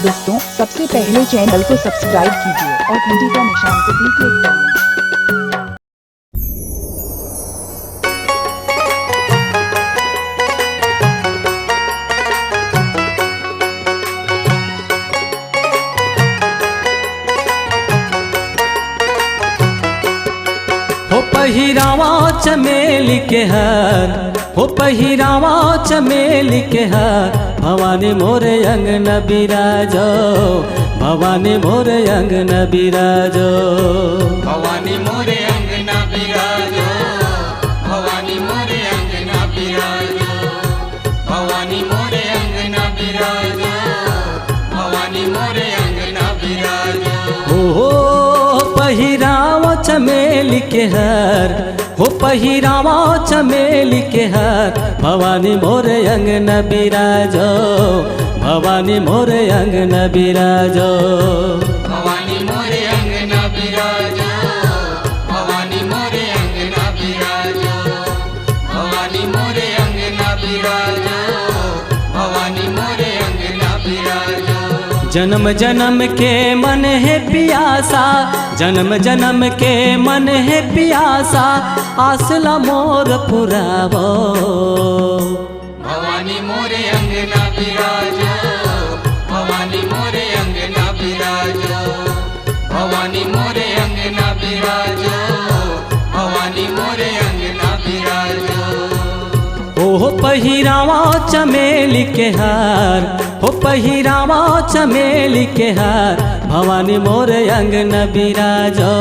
दोस्तों सबसे पहले चैनल को सब्सक्राइब कीजिए और घंटी का निशान को भी क्लिक कर लें। हो पहिरावा चमेली के हार, हो पहिरावा चमेली के हार, भवानी मोरे अंगन बिराजो, भवानी मोरे अंगन बिराजो, भवानी मोरे अंगना बिराजो, भवानी मोरे अंगना बिराजो, भवानी मोरे अंगना बिराजो, भवानी मोरे अंगना बिराजो। हो पहिरावा चमेली के हार, हो पहिरावा चमेली के हार, भवानी मोरे अंगन बिराजो, भवानी मोरे अंगन बिराजो, भवानी मोरे अंगना बिराजो, भवानी मोरे अंगना बिराजो, भवानी मोरे अंगना बिराजो, भवानी मोरे अंगना बिराजो। जन्म जन्म के मन है पियासा, जन्म जन्म के मन है पियासा, आसला मोर पुरावो, भवानी मोरे अंगना बिराजो, भवानी मोरे अंगना बिराजो, भवानी मोरे अंगना बिराजो, भवानी मोरे अंगना बिराजो। हो पहिरावा चमेली के हार, हो पहिरावा चमेली के हार, भवानी मोरे अंगन बिराजो,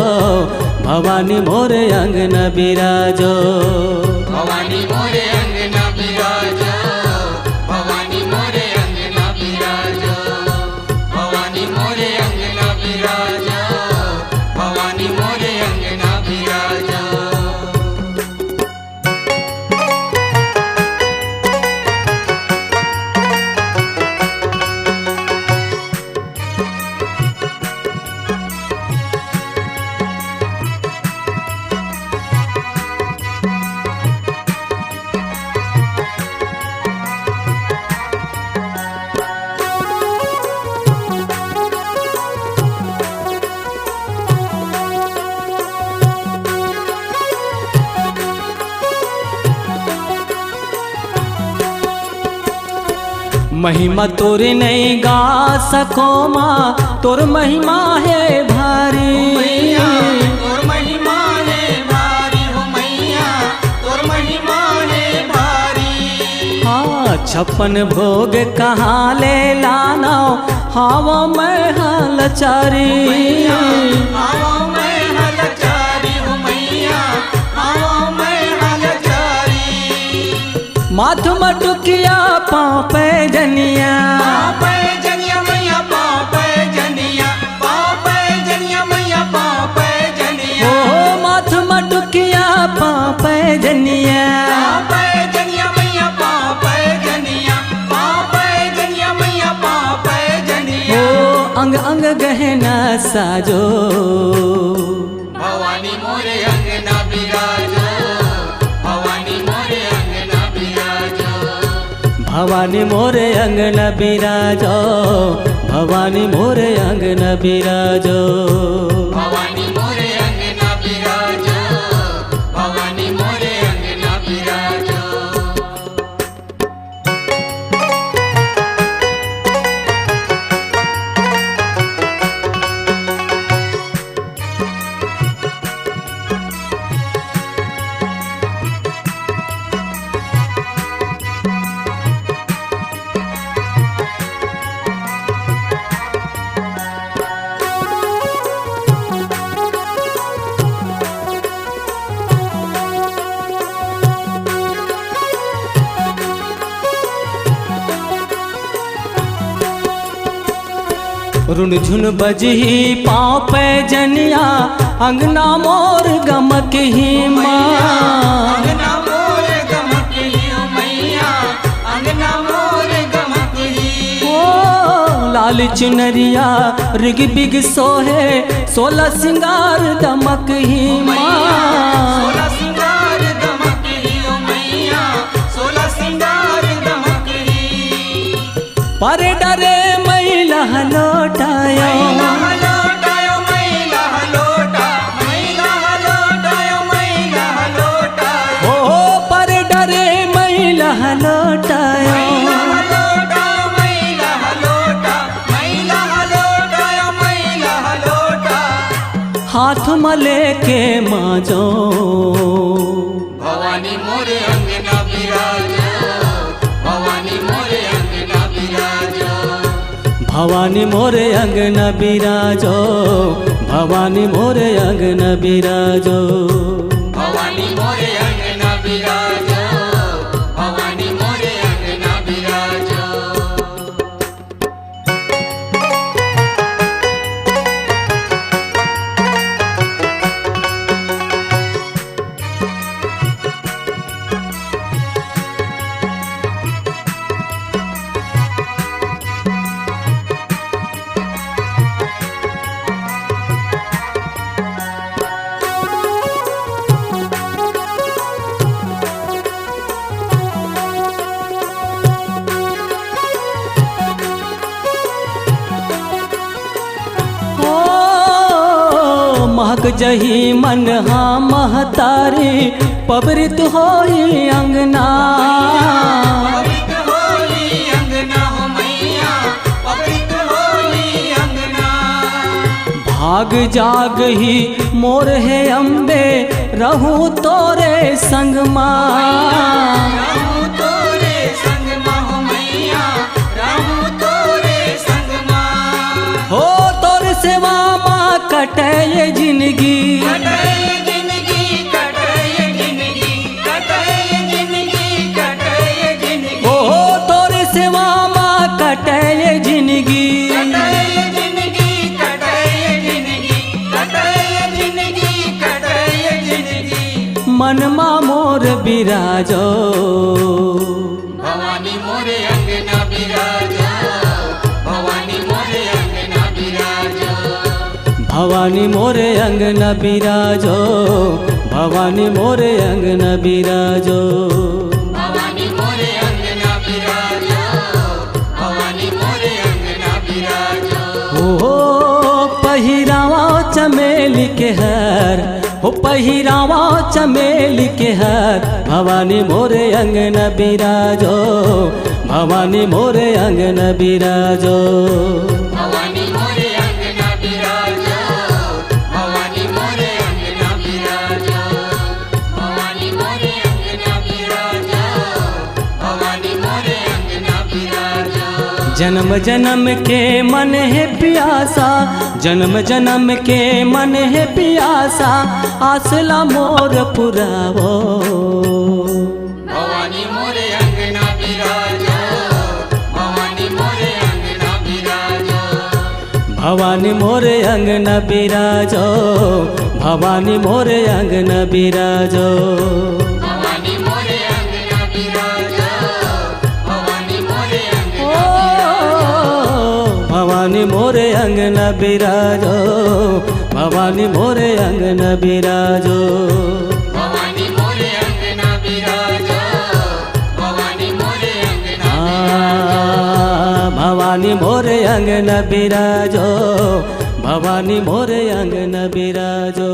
भवानी मोरे अंगन बिराजो, भवानी मोरे अंगना बिराजो, भवानी मोरे अंगना बिराजो, भवानी मोरे अंगना बिराजो, भवानी मोरे अंगना बिराजो। महिमा तोरे नहीं गा सको माँ, तोर महिमा है भारी, मैया तोर महिमा है भारी, हो मैया तोर महिमा है भारी। हाँ 56 भोग कहाँ ले लाना, हावा में हलचारी, आवा मैं हलचारी, हो मैया आवा मैं हलचारी। माथ मटुकिया पाँव पे जनिया, पाँव पे जनिया मैया पाँव पे जनिया, पाँव पे जनिया मैया पाँव पे जनिया, ओ माथ मटुकिया पाँव पे जनिया, पाँव पे जनिया मैया पाँव पे जनिया, पाँव पे जनिया मैया पाँव पे जनिया। ओ अंग अंग गहना साजो, भवानी मोरे अंगना बिराजो, भवानी मोरे अंगना बिराजो, भवानी मोरे अंगन बिराजो, भवानी मोरे अंगन बिराजो, भवानी मोरे अंगना बिराजो, भवानी मोरे अंगना बिराजो। रुन झुन बजही पाँव पे जनिया, अंगना मोर गमक ही माँ, अंगना मोरे गमक ही, ओ मैया अंगना मोरे गमक ही। ओ लाल चुनरिया रिग बिग सोहे, 16 सिंगार दमक ही माँ, 16 सिंगार दमक ही, ओ मैया 16 सिंगार दमक ही। पर डरे महिला हलो हाथ मले के माजो भवानी मोरे अंगना बिराजो भवानी मोरे अंगना बिराजो भवानी मोरे अंगना बिराजो भवानी मोरे अंगना बिराजो भवानी मोरे अंगना बिराजो भवानी मोरे अंगना बिराजो महक जही मन हाँ महतारी पवित्र होई अंगना पवित्र होली अंगना हो मैया पवित्र होली अंगना भाग जाग ही मोर है अम्बे रहूं तोरे संग राहु तोरे संग हो मैया राहु तोरे संग हो तोर सेवा माँ कटे ये जिंदगी कटय जिंदगी कटय जिंदगी कटय जिंदगी कटय जिंदगी ओ तोर सेवा माँ कटे ये जिंदगी कटय जिंदगी कटय जिंदगी कटय जिंदगी कटय जिंदगी मन मा मोर बिराजो भवानी मोरे अंगना बिराजो भवानी मोरे अंगना बिराजो भवानी मोरे अंगना बिराजो भवानी मोरे अंगना बिराजो भवानी मोरे अंगना बिराजो भवानी मोरे अंगना बिराजो ओ पहिरावा चमेली के हर हो पहिरावा चमेली के हर भवानी मोरे अंगना बिराजो भवानी मोरे अंगना बिराजो भवानी मोरे अंगना बिराजो भवानी मोरे अंगना बिराजो भवानी मोरे अंगना बिराजो भवानी मोरे अंगना बिराजो जन्म जन्म के मन है प्यासा जन्म जन्म के मन है प्यासा आसला मोर पुरावो भवानी मोरे अंगना बिराजो भवानी मोरे अंगना बिराजो भवानी मोरे अंगना बिराजो भवानी मोरे अंगना बिराजो भवानी मोरे अंगना बिराजो भवानी मोरे अंगना ओ भवानी मोरे अंगना बिराजो भवानी मोरे अंगना बिराजो भवानी मोरे अंगना बिराजो भवानी मोरे अंगना भवानी मोरे अंगना बिराजो भवानी मोरे अंगना बिराजो